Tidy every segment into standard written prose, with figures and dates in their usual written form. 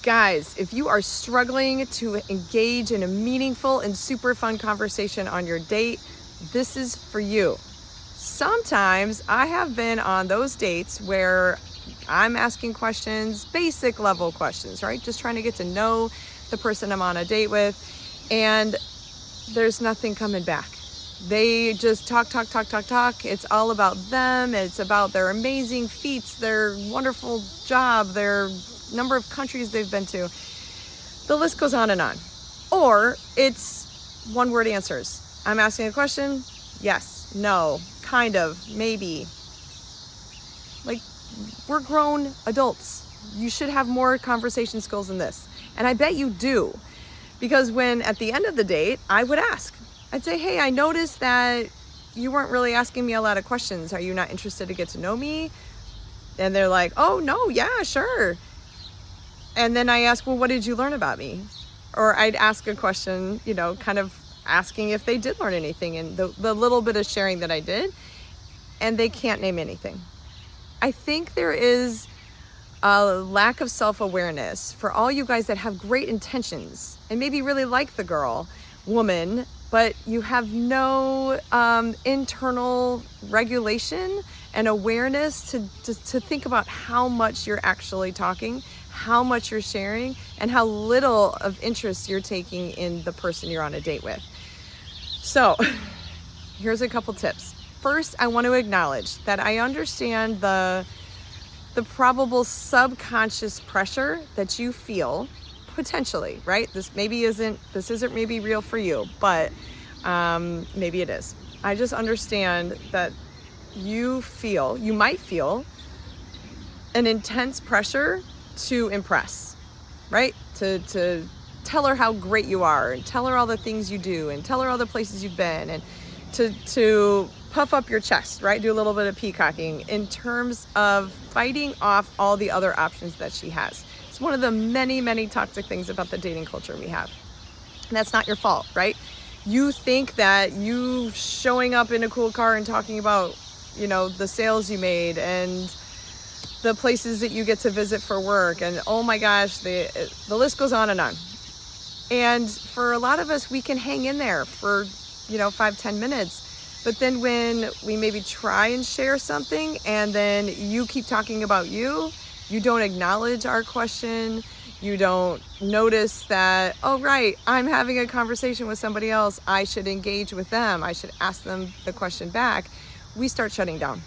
Guys, if you are struggling to engage in a meaningful and super fun conversation on your date, this is for you. Sometimes I have been on those dates where I'm asking questions, basic level questions, right? Just trying to get to know the person I'm on a date with, and there's nothing coming back. They just talk. It's all about them. It's about their amazing feats, their wonderful job, their number of countries they've been to. The list goes on and on. Or it's one-word answers. I'm asking a question, yes, no, kind of, maybe. Like, we're grown adults. You should have more conversation skills than this. And I bet you do. Because when at the end of the date, I would ask. I'd say, hey, I noticed that you weren't really asking me a lot of questions. Are you not interested to get to know me? And they're like, oh, no, yeah, sure. And then I ask, well, what did you learn about me? Or I'd ask a question, kind of asking if they did learn anything and the little bit of sharing that I did. And they can't name anything. I think there is a lack of self-awareness for all you guys that have great intentions and maybe really like the woman, but you have no internal regulation and awareness to think about how much you're actually talking, how much you're sharing, and how little of interest you're taking in the person you're on a date with. So here's a couple tips. First, I want to acknowledge that I understand the probable subconscious pressure that you feel potentially, right? This isn't maybe real for you, but maybe it is. I just understand that you might feel an intense pressure to impress, right? To tell her how great you are and tell her all the things you do and tell her all the places you've been and to puff up your chest, right? Do a little bit of peacocking in terms of fighting off all the other options that she has. It's one of the many, many toxic things about the dating culture we have. And that's not your fault, right? You think that you showing up in a cool car and talking about, the sales you made and the places that you get to visit for work, and oh my gosh, the list goes on and on. And for a lot of us, we can hang in there for 5-10 minutes, but then when we maybe try and share something and then you keep talking about you don't acknowledge our question, you don't notice that, oh right, I'm having a conversation with somebody else, I should engage with them, I should ask them the question back, we start shutting down.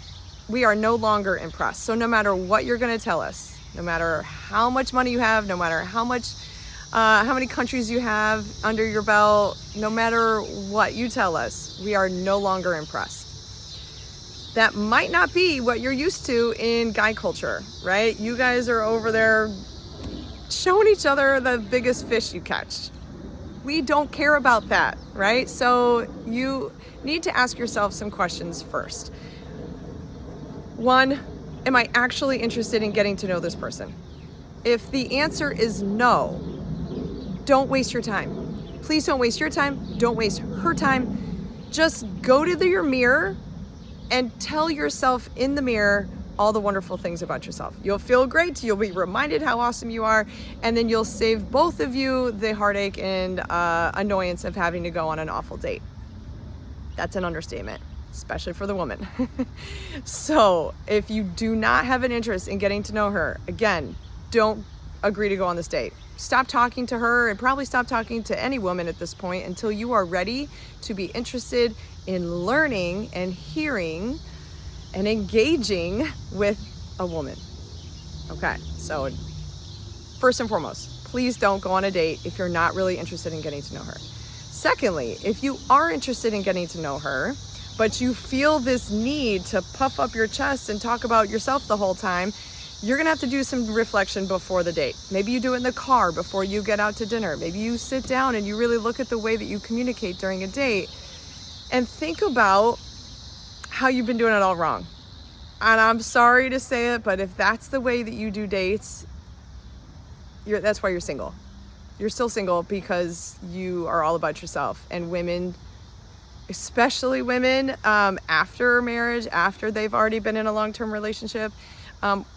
We are no longer impressed. So no matter what you're going to tell us, no matter how much money you have, no matter how many countries you have under your belt, no matter what you tell us, we are no longer impressed. That might not be what you're used to in guy culture, right? You guys are over there showing each other the biggest fish you catch. We don't care about that, right? So you need to ask yourself some questions first. One, am I actually interested in getting to know this person? If the answer is no, don't waste your time. Please don't waste your time. Don't waste her time. Just go to your mirror and tell yourself in the mirror all the wonderful things about yourself. You'll feel great. You'll be reminded how awesome you are. And then you'll save both of you the heartache and annoyance of having to go on an awful date. That's an understatement, especially for the woman. So if you do not have an interest in getting to know her, again, don't agree to go on this date. Stop talking to her and probably stop talking to any woman at this point until you are ready to be interested in learning and hearing and engaging with a woman. Okay, so first and foremost, please don't go on a date if you're not really interested in getting to know her. Secondly, if you are interested in getting to know her, but you feel this need to puff up your chest and talk about yourself the whole time, you're gonna have to do some reflection before the date. Maybe you do it in the car before you get out to dinner. Maybe you sit down and you really look at the way that you communicate during a date and think about how you've been doing it all wrong. And I'm sorry to say it, but if that's the way that you do dates, that's why you're single. You're still single because you are all about yourself. And women, especially women, after marriage, after they've already been in a long-term relationship,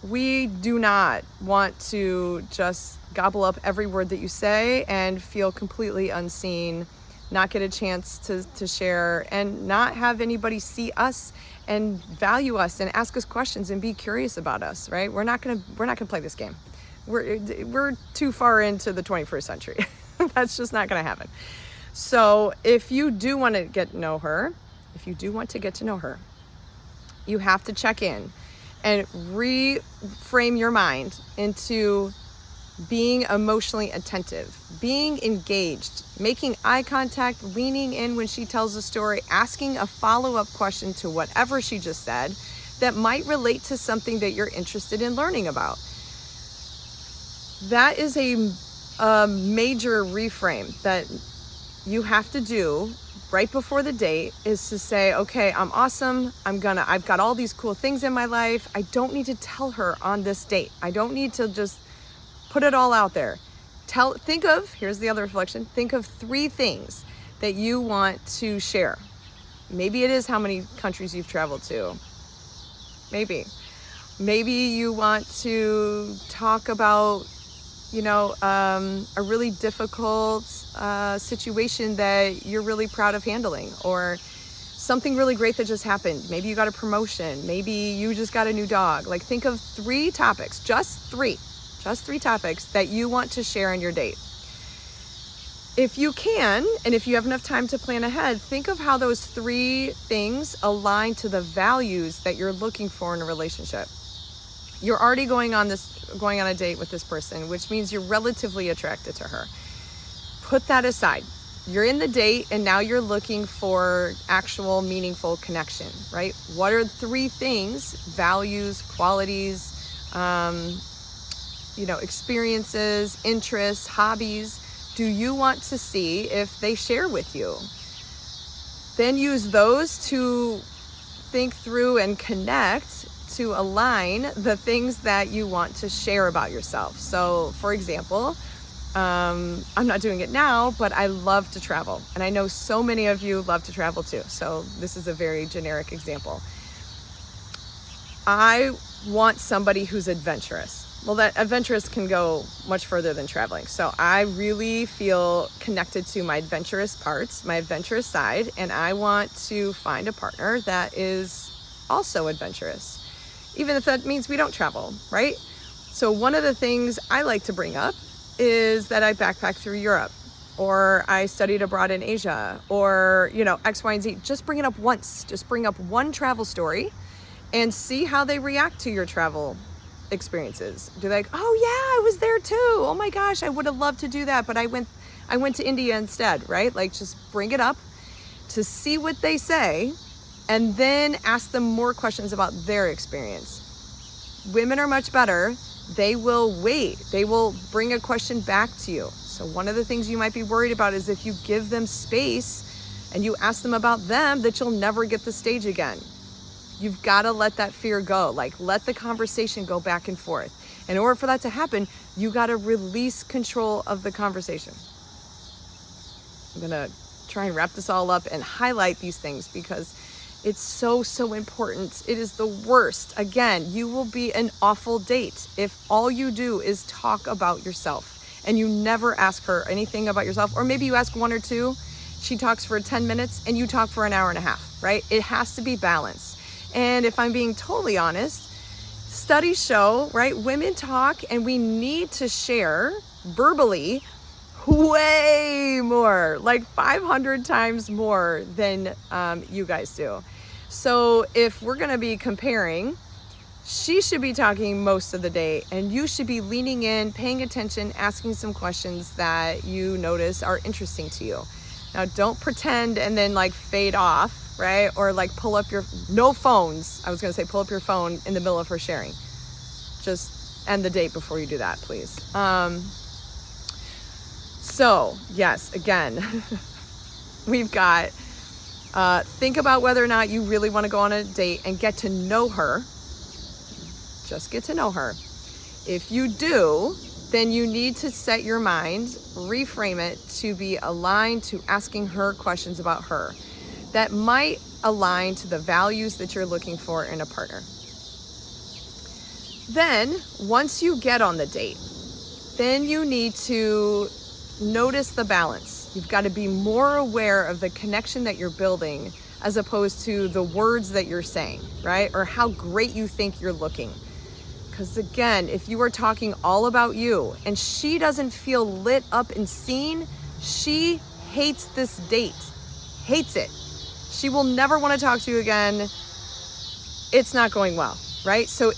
We do not want to just gobble up every word that you say and feel completely unseen, not get a chance to share, and not have anybody see us and value us and ask us questions and be curious about us, right? We're not gonna play this game. We're too far into the 21st century. That's just not gonna happen. So if you do want to get to know her, you have to check in and reframe your mind into being emotionally attentive, being engaged, making eye contact, leaning in when she tells a story, asking a follow-up question to whatever she just said that might relate to something that you're interested in learning about. That is a major reframe that you have to do right before the date, is to say, okay, I'm awesome. I've got all these cool things in my life. I don't need to tell her on this date. I don't need to just put it all out there. Here's the other reflection. Think of 3 things that you want to share. Maybe it is how many countries you've traveled to. Maybe you want to talk about, a really difficult situation that you're really proud of handling, or something really great that just happened. Maybe you got a promotion. Maybe you just got a new dog. Like, think of 3 topics, just three topics that you want to share on your date. If you can, and if you have enough time to plan ahead, think of how those 3 things align to the values that you're looking for in a relationship. You're already going on a date with this person, which means you're relatively attracted to her. Put that aside. You're in the date, and now you're looking for actual meaningful connection, right? What are 3 things, values, qualities, experiences, interests, hobbies, do you want to see if they share with you? Then use those to think through and connect to align the things that you want to share about yourself. So, for example, I'm not doing it now, but I love to travel. And I know so many of you love to travel too. So this is a very generic example. I want somebody who's adventurous. Well, that adventurous can go much further than traveling. So I really feel connected to my adventurous parts, my adventurous side, and I want to find a partner that is also adventurous, even if that means we don't travel, right? So one of the things I like to bring up is that I backpacked through Europe, or I studied abroad in Asia, or, X, Y, and Z. Just bring it up once. Just bring up one travel story and see how they react to your travel experiences. Do they like, oh yeah, I was there too. Oh my gosh, I would have loved to do that, but I went to India instead, right? Like, just bring it up to see what they say, and then ask them more questions about their experience. Women are much better. They will wait. They will bring a question back to you. So one of the things you might be worried about is if you give them space and you ask them about them, that you'll never get the stage again. You've got to let that fear go. Like, let the conversation go back and forth. In order for that to happen, you got to release control of the conversation. I'm going to try and wrap this all up and highlight these things because it's so, so important. It is the worst. Again, you will be an awful date if all you do is talk about yourself and you never ask her anything about yourself. Or maybe you ask 1 or 2, she talks for 10 minutes and you talk for an hour and a half, right? It has to be balanced. And if I'm being totally honest, studies show, right, women talk and we need to share verbally way more, like 500 times more than you guys do. So if we're going to be comparing, she should be talking most of the day and you should be leaning in, paying attention, asking some questions that you notice are interesting to you. Now, don't pretend and then like fade off, right? Or like pull up no phones. I was going to say pull up your phone in the middle of her sharing. Just end the date before you do that, please. So yes, again, we've got, think about whether or not you really want to go on a date and get to know her. Just get to know her. If you do, then you need to set your mind, reframe it to be aligned to asking her questions about her that might align to the values that you're looking for in a partner. Then once you get on the date, then you need to notice the balance. You've got to be more aware of the connection that you're building as opposed to the words that you're saying, right? Or how great you think you're looking. Because again, if you are talking all about you and she doesn't feel lit up and seen, she hates this date, hates it. She will never want to talk to you again. It's not going well, right? So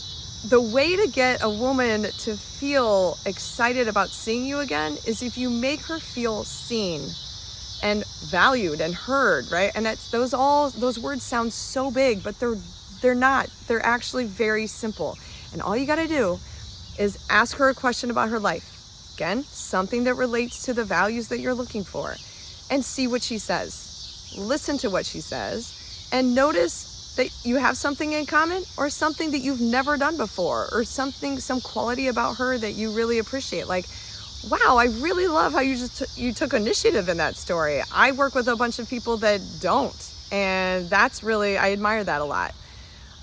the way to get a woman to feel excited about seeing you again is if you make her feel seen and valued and heard, right? And that's those words sound so big, but they're not. They're actually very simple. And all you got to do is ask her a question about her life. Again, something that relates to the values that you're looking for, and see what she says. Listen to what she says and notice that you have something in common or something that you've never done before, or some quality about her that you really appreciate. Like, wow, I really love how you took initiative in that story. I work with a bunch of people that don't, and that's really, I admire that a lot.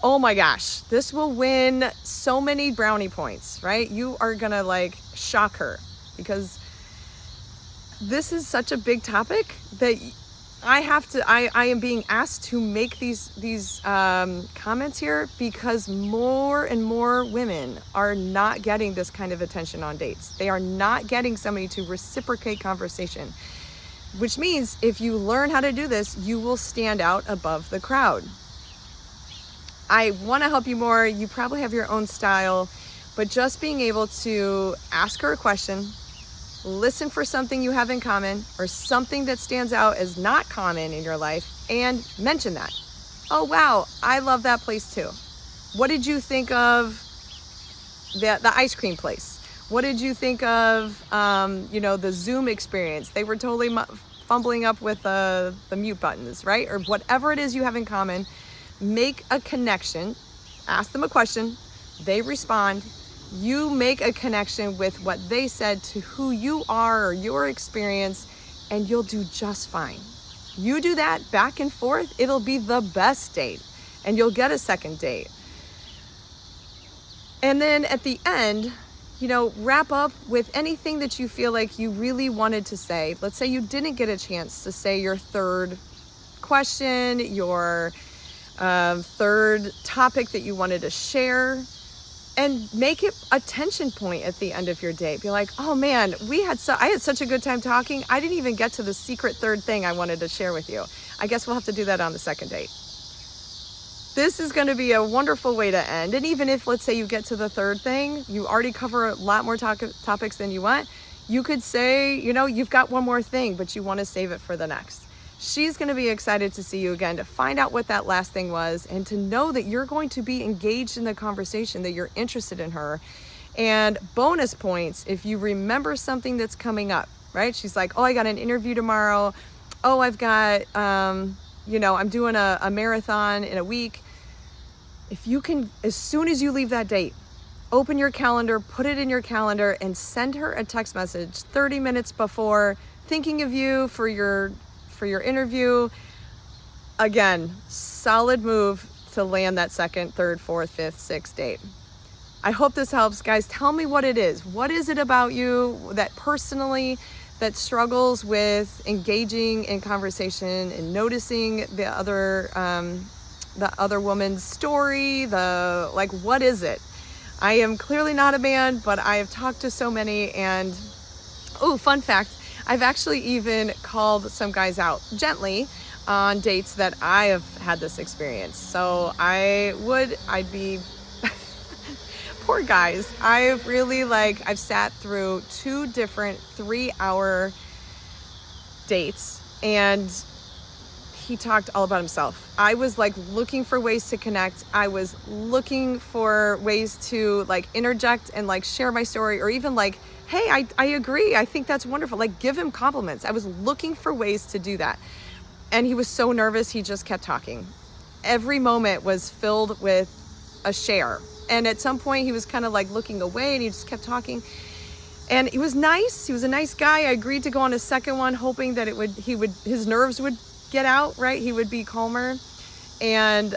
Oh my gosh, this will win so many brownie points, right? You are gonna like shock her, because this is such a big topic that I am being asked to make these comments here because more and more women are not getting this kind of attention on dates. They are not getting somebody to reciprocate conversation, which means if you learn how to do this, you will stand out above the crowd. I want to help you more. You probably have your own style, but just being able to ask her a question, listen for something you have in common or something that stands out as not common in your life, and mention that. Oh, wow, I love that place too. What did you think of the ice cream place? What did you think of, the Zoom experience? They were totally fumbling up with the mute buttons, right? Or whatever it is you have in common. Make a connection, ask them a question, they respond. You make a connection with what they said to who you are or your experience, and you'll do just fine. You do that back and forth, it'll be the best date, and you'll get a second date. And then at the end, wrap up with anything that you feel like you really wanted to say. Let's say you didn't get a chance to say your third question, your third topic that you wanted to share. And make it a tension point at the end of your day. Be like, oh man, I had such a good time talking. I didn't even get to the secret third thing I wanted to share with you. I guess we'll have to do that on the second date. This is going to be a wonderful way to end. And even if, let's say, you get to the third thing, you already cover a lot more topics than you want. You could say, you've got one more thing, but you want to save it for the next. She's going to be excited to see you again, to find out what that last thing was, and to know that you're going to be engaged in the conversation, that you're interested in her. And bonus points if you remember something that's coming up, right? She's like, oh, I got an interview tomorrow. Oh, I've got, I'm doing a marathon in a week. If you can, as soon as you leave that date, open your calendar, put it in your calendar, and send her a text message 30 minutes before, thinking of you for your interview. Again, solid move to land that second, third, fourth, fifth, sixth date. I hope this helps, guys. Tell me what it is. What is it about you that personally that struggles with engaging in conversation and noticing the other woman's story? What is it? I am clearly not a man, but I have talked to so many, and fun fact, I've actually even called some guys out gently on dates that I have had this experience. So I'd be, poor guys. I've sat through 2 different 3-hour dates, and he talked all about himself. I was looking for ways to connect. I was looking for ways to interject and share my story, or even hey, I agree. I think that's wonderful. Give him compliments. I was looking for ways to do that. And he was so nervous, he just kept talking. Every moment was filled with a share. And at some point he was kind of looking away, and he just kept talking. And he was nice. He was a nice guy. I agreed to go on a second one, hoping that his nerves would get out, right? He would be calmer. And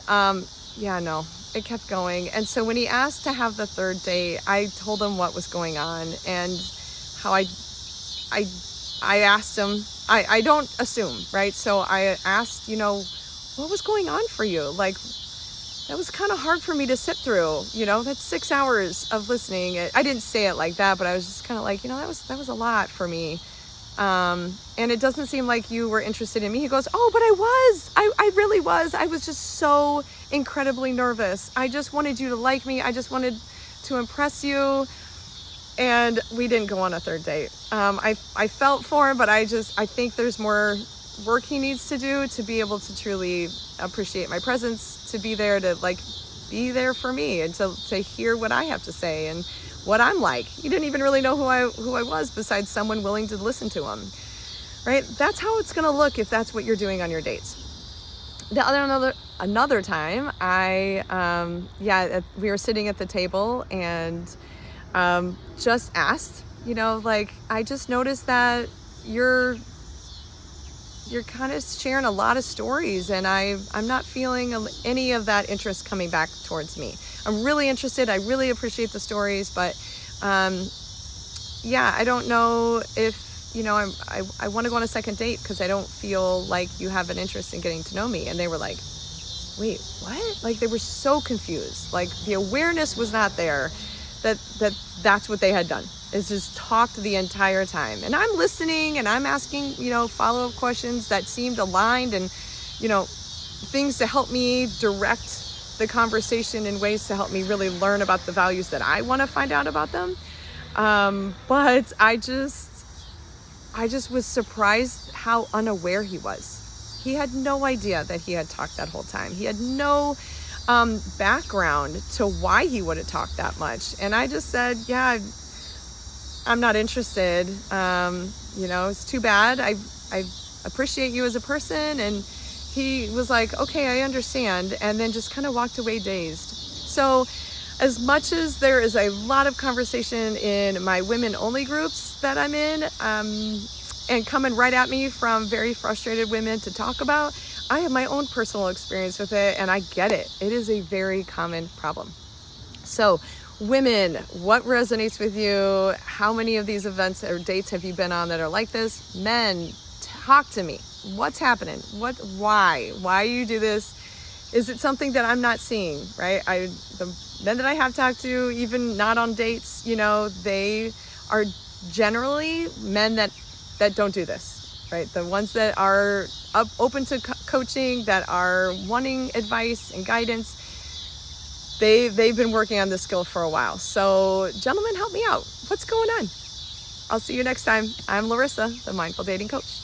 it kept going. And so when he asked to have the third date, I told him what was going on and how I asked him, I don't assume, right? So I asked, what was going on for you? Like, that was kind of hard for me to sit through, that's 6 hours of listening. I didn't say it like that, but I was just kind of like, that was a lot for me. And it doesn't seem like you were interested in me. He goes, oh, but I really was. I was just so incredibly nervous. I just wanted you to like me. I just wanted to impress you. And we didn't go on a third date. I felt for him, but I think there's more work he needs to do to be able to truly appreciate my presence, to be there, to be there for me, and to hear what I have to say and what I'm like. He didn't even really know who I was besides someone willing to listen to him, right? That's how it's gonna look if that's what you're doing on your dates. Another time, we were sitting at the table and just asked, I just noticed that you're kind of sharing a lot of stories, and I'm not feeling any of that interest coming back towards me. I'm really interested. I really appreciate the stories, but I don't know if, I want to go on a second date because I don't feel like you have an interest in getting to know me. And they were like, wait, what? Like, they were so confused. Like, the awareness was not there that's what they had done, is just talked the entire time. And I'm listening and I'm asking, follow-up questions that seemed aligned and, things to help me direct the conversation in ways to help me really learn about the values that I want to find out about them. But I just was surprised how unaware he was. He had no idea that he had talked that whole time. He had no background to why he would have talked that much. And I just said, yeah, I'm not interested. It's too bad. I appreciate you as a person. And he was like, okay, I understand. And then just kind of walked away dazed. So as much as there is a lot of conversation in my women only groups that I'm in, and coming right at me from very frustrated women to talk about, I have my own personal experience with it, and I get it. It is a very common problem. So women, what resonates with you? How many of these events or dates have you been on that are like this? Men, talk to me. What's happening? Why you do this? Is it something that I'm not seeing, right? The men that I have talked to, even not on dates, they are generally men that don't do this, right? The ones that are open to coaching, that are wanting advice and guidance, they've been working on this skill for a while. So gentlemen, help me out. What's going on? I'll see you next time. I'm Larissa, the Mindful Dating Coach.